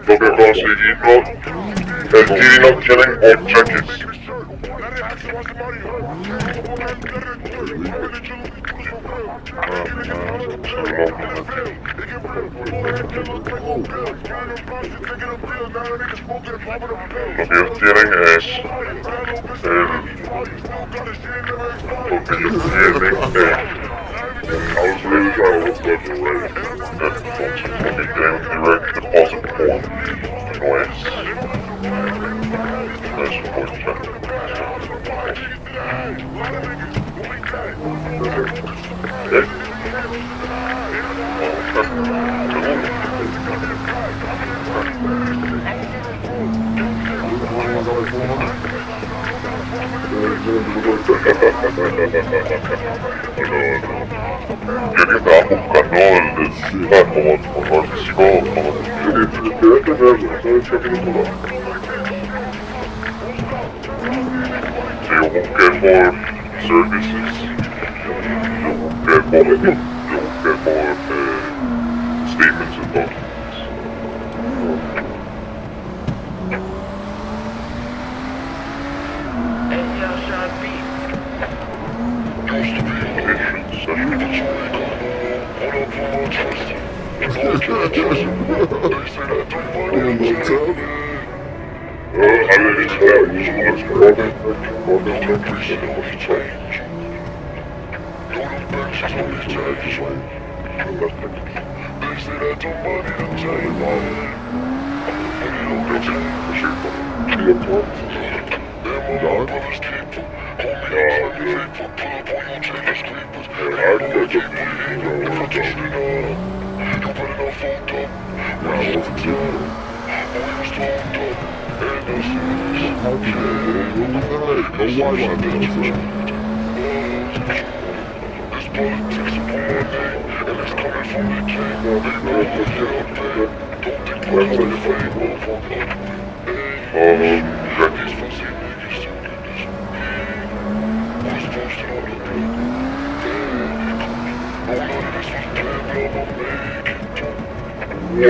Look across the eat and eating up killing all junkies. Lo que ellos tienen es lo que ellos tienen I was really trying to look left and right. That's fucking direct deposit form. Noise. That's unfortunate. Okay. Yo que estaba buscando el como físico, como si yo busqué por services, yo busqué por statements and documents. What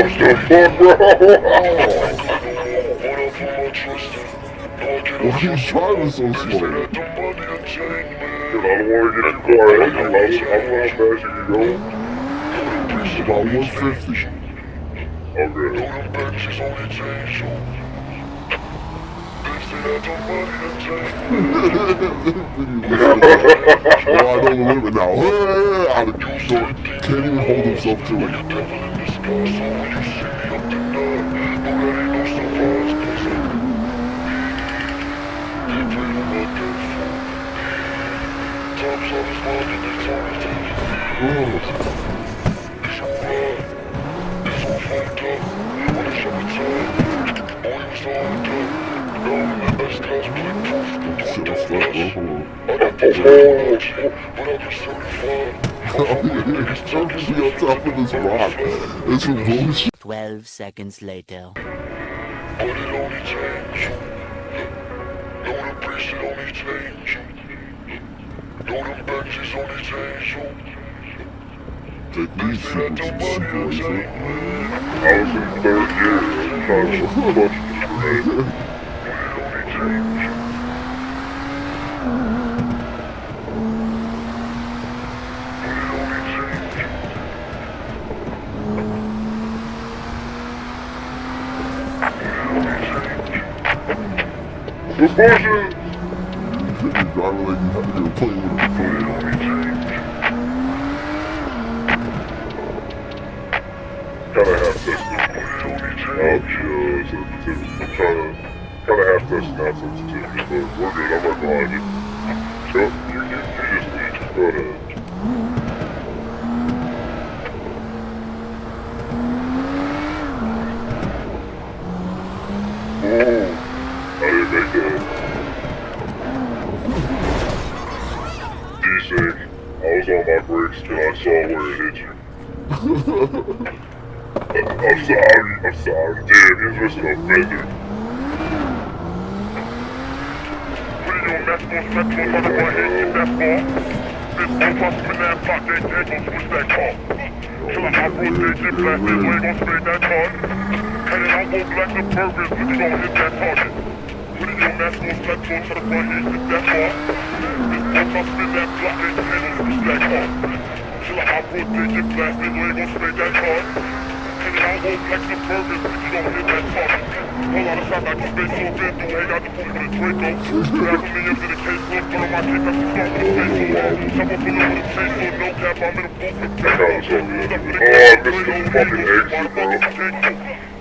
the fuck, bro? Why are you driving so slow? Because I don't want to get too far ahead. How fast you can go? About 150. Okay. Oh, I know the limit now. Can't even hold himself to it. He's perfectly on top of this rock. It's some bullshit. 12 seconds later. But it only changed. No, the priest it only changed. No, the benches only changed. Take these super super. I was in third year trying to push this grenade. It's bullshit! You're driving like you're playing with a phone. Kinda half-tested. I'm trying to kinda half-tested now sensitivity, but we're good. I'm right behind you. Chuck, you just lead. Go ahead. Oh, I didn't make that. Decent. I was on my brakes till I saw where it hit you. I'm sorry. Damn, he's missing a fender. Master Smack on the right hand, get that ball. This whole toss him in that block, they gon' switch that car. Killer off-road, they get blast, they ain't gon' spray that card. And then I'll go black the purpose, but you gon' hit that target. Put in your mask on Smack on the right hand, get that ball. This whole toss him in that block, they gon' switch that car. Killer off-road, they get blast, they ain't gon' spray that card. And then I'll go black the purpose, but you gon' hit that target. Whole lot of shots like the space so big, through hang out the phone with a Draco. Grab a million to the case, look, put on my kick, I can start with a face so long. Chop up a little with a chase, so no cap, I'm in a booth with a face. Stuff with a case, so no fucking eggs, bro.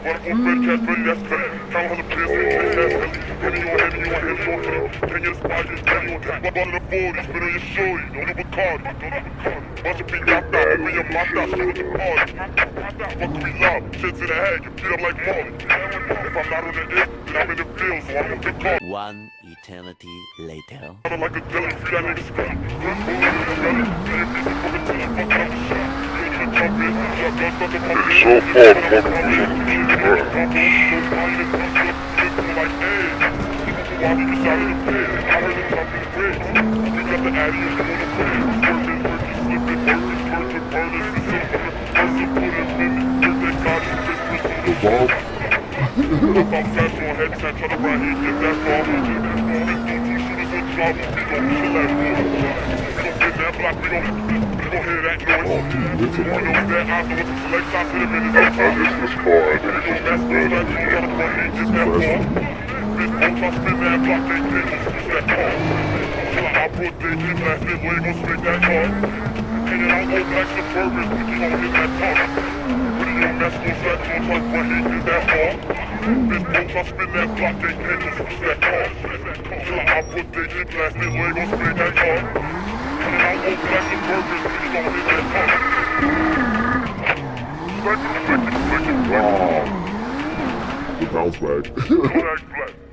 Water for bed, cash ready, that's better. Count on the piss, and chase ass belly. Henny you a henny, you a henny, you a henny. Can you spot you, tell you a tap. Bottle of 40, spit on your shorty, don't do Bacardi. Bunch of piñata, open your mata, shoot at the party. Fuck we love, shit to the head, get beat up like Marley. If I'm not on the it, then I'm in the field, so I'm on the car. One eternity later. I'm like a deli, free that nigga scum. First bullet in the belly, and if he's a fucking team, fuck out the shot. You ain't gonna jump in, shotgun stuck up on me. So far, fucking like, hey, why did you shout in the bed? I heard him talking to Greg. We got the addy and on the bed. Working, slipping, working, smirking, burning, person put him in it. Get that God, you just listen to the ball. I thought fast on head, try to ride here, get that ball. These two shooters in trouble, we gon' chill that boy. We gon' get that block, we gon' hear that noise. You know that I know what the select shots hit him in his head. this car, I think This whole time spin that block, they can't switch that car. Till I put they get blast, they ain't gon' spin that car. And then I'll go back to purpose, but you gon' hit that target. Put in your mask on Smack on top, but he get that far. This whole time spin that block, they can't switch that car. Till I put they get blast, they ain't gon' spin that car. And then I'll go back to purpose, but you gon' hit that target. The bounce back. Black.